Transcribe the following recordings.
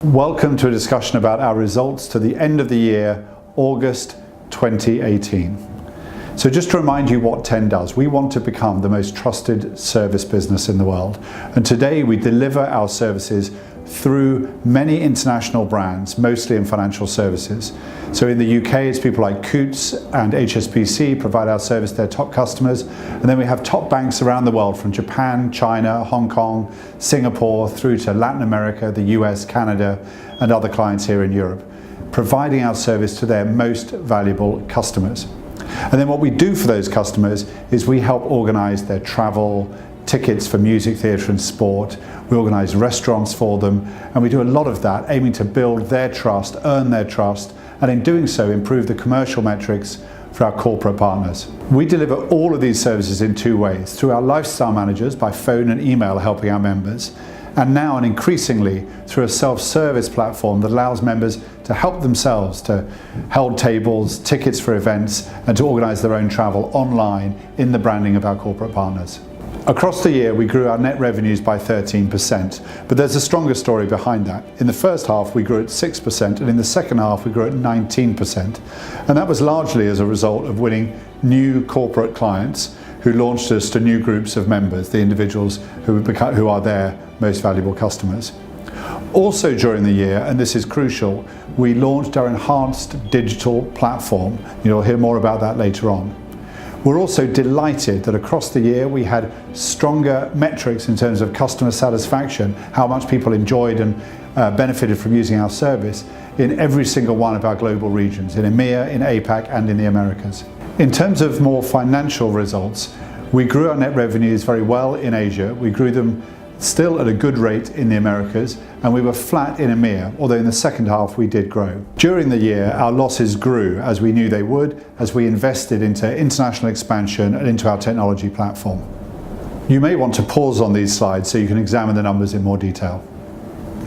Welcome to a discussion about our results to the end of the year, August 2018. So just to remind you what TENG does, we want to become the most trusted service business in the world. And today we deliver our services through many international brands, mostly in financial services. So in the UK, it's people like Coutts and HSBC provide our service to their top customers. And then we have top banks around the world from Japan, China, Hong Kong, Singapore, through to Latin America, the US, Canada, and other clients here in Europe, providing our service to their most valuable customers. And then what we do for those customers is we help organize their travel, tickets for music, theatre and sport. We organise restaurants for them, and we do a lot of that aiming to build their trust, earn their trust, and in doing so improve the commercial metrics for our corporate partners. We deliver all of these services in two ways: through our lifestyle managers by phone and email helping our members, and now and increasingly through a self-service platform that allows members to help themselves to hold tables, tickets for events, and to organise their own travel online in the branding of our corporate partners. Across the year, we grew our net revenues by 13%, but there's a stronger story behind that. In the first half, we grew at 6%, and in the second half, we grew at 19%. And that was largely as a result of winning new corporate clients who launched us to new groups of members, the individuals who are their most valuable customers. Also during the year, and this is crucial, we launched our enhanced digital platform. You'll hear more about that later on. We're also delighted that across the year we had stronger metrics in terms of customer satisfaction, how much people enjoyed and benefited from using our service in every single one of our global regions, in EMEA, in APAC and in the Americas. In terms of more financial results, we grew our net revenues very well in Asia. We grew them still at a good rate in the Americas, and we were flat in EMEA, although in the second half we did grow. During the year, our losses grew, as we knew they would, as we invested into international expansion and into our technology platform. You may want to pause on these slides so you can examine the numbers in more detail.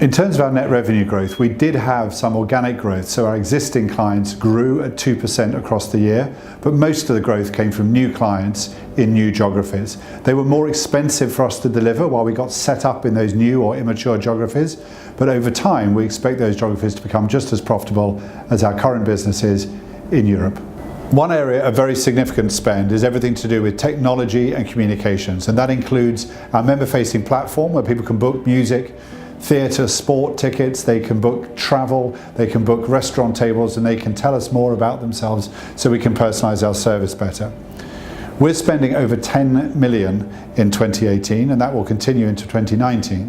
In terms of our net revenue growth, we did have some organic growth, so our existing clients grew at 2% across the year, but most of the growth came from new clients in new geographies. They were more expensive for us to deliver while we got set up in those new or immature geographies, but over time we expect those geographies to become just as profitable as our current business is in Europe. One area of very significant spend is everything to do with technology and communications, and that includes our member-facing platform where people can book music, theatre, sport tickets, they can book travel, they can book restaurant tables, and they can tell us more about themselves so we can personalise our service better. We're spending over 10 million in 2018, and that will continue into 2019.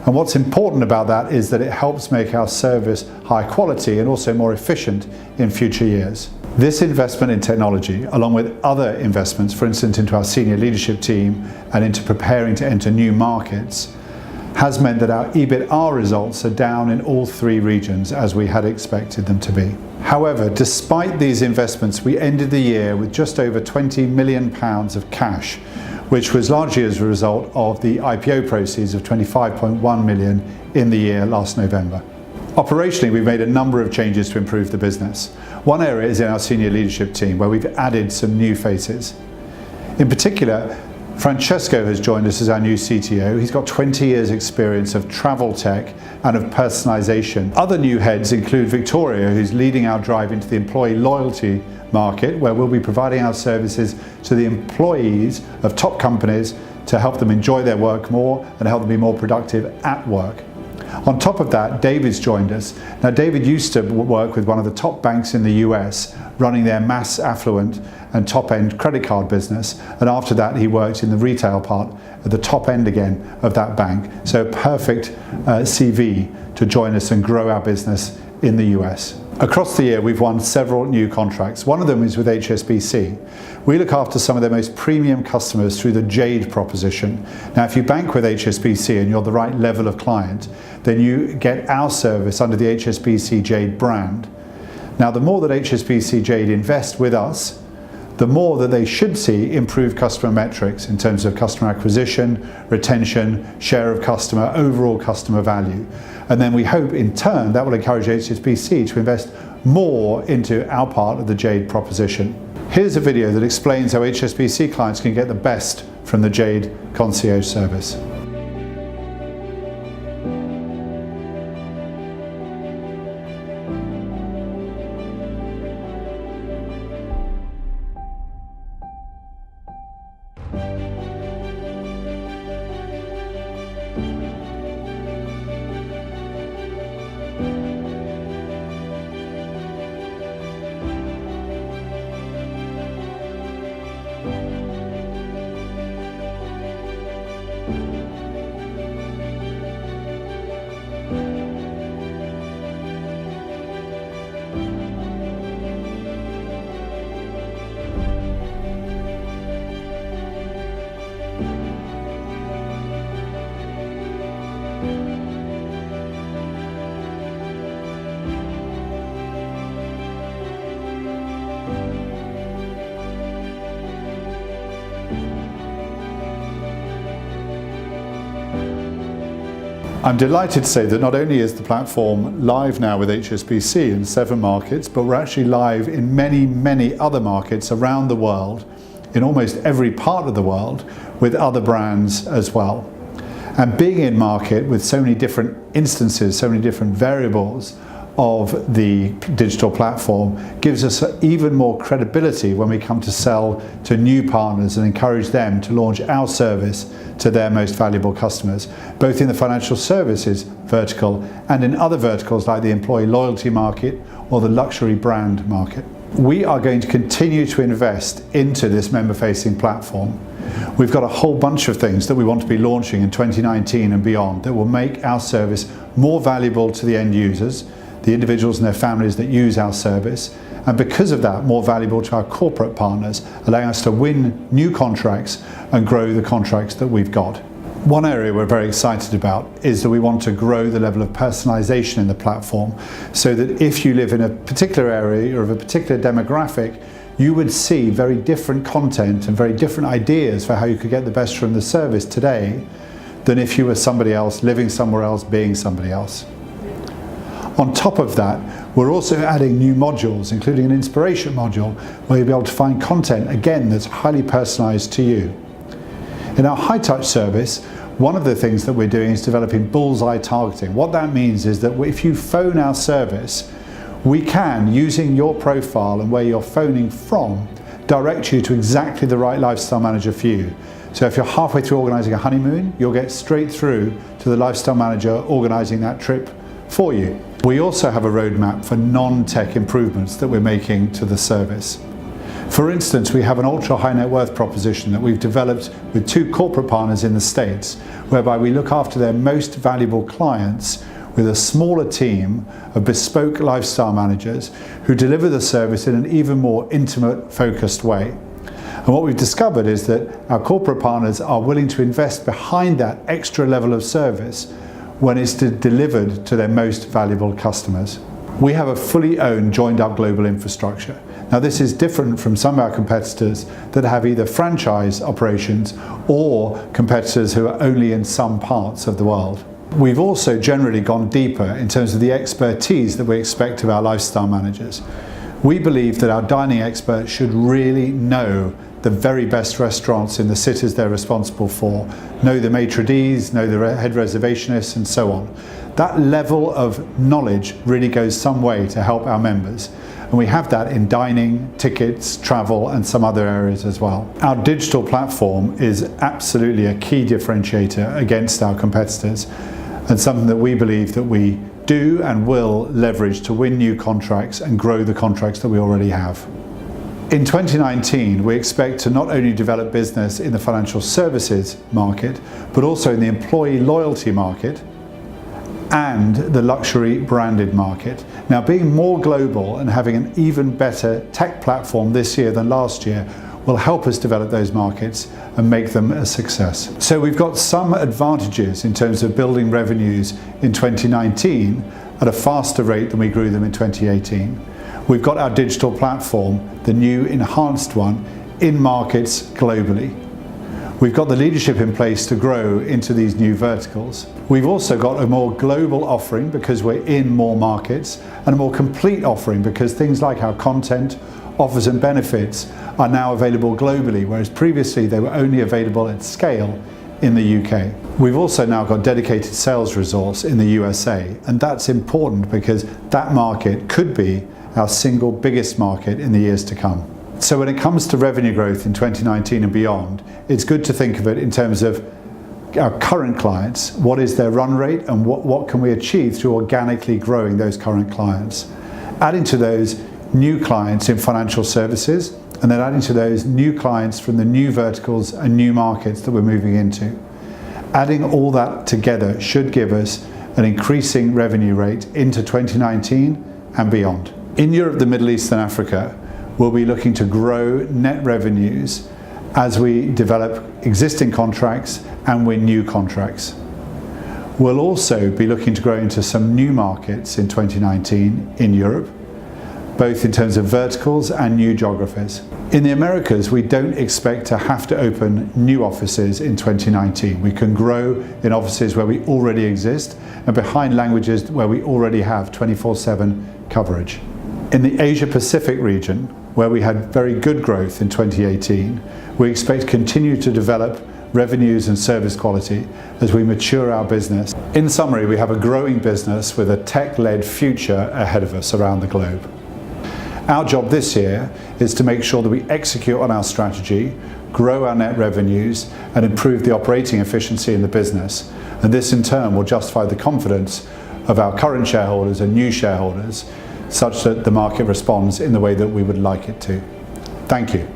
And what's important about that is that it helps make our service high quality and also more efficient in future years. This investment in technology, along with other investments, for instance into our senior leadership team and into preparing to enter new markets, has meant that our EBITDA results are down in all three regions as we had expected them to be. However, despite these investments, we ended the year with just over £20 million of cash, which was largely as a result of the IPO proceeds of 25.1 million in the year last November. Operationally, we've made a number of changes to improve the business. One area is in our senior leadership team, where we've added some new faces. In particular, Francesco has joined us as our new CTO. He's got 20 years experience of travel tech and of personalization. Other new heads include Victoria, who's leading our drive into the employee loyalty market, where we'll be providing our services to the employees of top companies to help them enjoy their work more and help them be more productive at work. On top of that, David's joined us. Now, David used to work with one of the top banks in the US, running their mass affluent and top-end credit card business, and after that he worked in the retail part at the top end again of that bank. So a perfect CV to join us and grow our business in the US. Across the year we've won several new contracts. One of them is with HSBC. We look after some of their most premium customers through the Jade proposition. Now, if you bank with HSBC and you're the right level of client, then you get our service under the HSBC Jade brand. Now, the more that HSBC Jade invest with us, the more that they should see improved customer metrics in terms of customer acquisition, retention, share of customer, overall customer value. And then we hope in turn that will encourage HSBC to invest more into our part of the Jade proposition. Here's a video that explains how HSBC clients can get the best from the Jade concierge service. I'm delighted to say that not only is the platform live now with HSBC in 7 markets, but we're actually live in many other markets around the world, in almost every part of the world, with other brands as well. And being in market with so many different instances, so many different variables of the digital platform gives us even more credibility when we come to sell to new partners and encourage them to launch our service to their most valuable customers, both in the financial services vertical and in other verticals like the employee loyalty market or the luxury brand market. We are going to continue to invest into this member-facing platform. We've got a whole bunch of things that we want to be launching in 2019 and beyond that will make our service more valuable to the end users, the individuals and their families that use our service, and because of that, more valuable to our corporate partners, allowing us to win new contracts and grow the contracts that we've got. One area we're very excited about is that we want to grow the level of personalization in the platform so that if you live in a particular area or of a particular demographic, you would see very different content and very different ideas for how you could get the best from the service today than if you were somebody else, living somewhere else, being somebody else. On top of that, we're also adding new modules, including an inspiration module, where you'll be able to find content, again, that's highly personalized to you. In our high-touch service, one of the things that we're doing is developing bullseye targeting. What that means is that if you phone our service, we can, using your profile and where you're phoning from, direct you to exactly the right lifestyle manager for you. So if you're halfway through organising a honeymoon, you'll get straight through to the lifestyle manager organising that trip for you. We also have a roadmap for non-tech improvements that we're making to the service. For instance, we have an ultra high net worth proposition that we've developed with 2 corporate partners in the States, whereby we look after their most valuable clients with a smaller team of bespoke lifestyle managers who deliver the service in an even more intimate, focused way. And what we've discovered is that our corporate partners are willing to invest behind that extra level of service when it's delivered to their most valuable customers. We have a fully owned, joined up global infrastructure. Now this is different from some of our competitors that have either franchise operations or competitors who are only in some parts of the world. We've also generally gone deeper in terms of the expertise that we expect of our lifestyle managers. We believe that our dining experts should really know the very best restaurants in the cities they're responsible for, know the maitre d's, know the head reservationists and so on. That level of knowledge really goes some way to help our members. And we have that in dining, tickets, travel and some other areas as well. Our digital platform is absolutely a key differentiator against our competitors and something that we believe that we do and will leverage to win new contracts and grow the contracts that we already have. In 2019, we expect to not only develop business in the financial services market, but also in the employee loyalty market and the luxury branded market. Now, being more global and having an even better tech platform this year than last year will help us develop those markets and make them a success. So we've got some advantages in terms of building revenues in 2019 at a faster rate than we grew them in 2018. We've got our digital platform, the new enhanced one, in markets globally. We've got the leadership in place to grow into these new verticals. We've also got a more global offering because we're in more markets, and a more complete offering because things like our content, offers and benefits are now available globally, whereas previously they were only available at scale in the UK. We've also now got dedicated sales resource in the USA, and that's important because that market could be our single biggest market in the years to come. So when it comes to revenue growth in 2019 and beyond, it's good to think of it in terms of our current clients, what is their run rate and what can we achieve through organically growing those current clients. Adding to those new clients in financial services, and then adding to those new clients from the new verticals and new markets that we're moving into. Adding all that together should give us an increasing revenue rate into 2019 and beyond. In Europe, the Middle East and Africa, we'll be looking to grow net revenues as we develop existing contracts and win new contracts. We'll also be looking to grow into some new markets in 2019 in Europe, both in terms of verticals and new geographies. In the Americas, we don't expect to have to open new offices in 2019. We can grow in offices where we already exist and behind languages where we already have 24/7 coverage. In the Asia Pacific region, where we had very good growth in 2018, we expect to continue to develop revenues and service quality as we mature our business. In summary, we have a growing business with a tech-led future ahead of us around the globe. Our job this year is to make sure that we execute on our strategy, grow our net revenues, and improve the operating efficiency in the business. And this in turn will justify the confidence of our current shareholders and new shareholders, such that the market responds in the way that we would like it to. Thank you.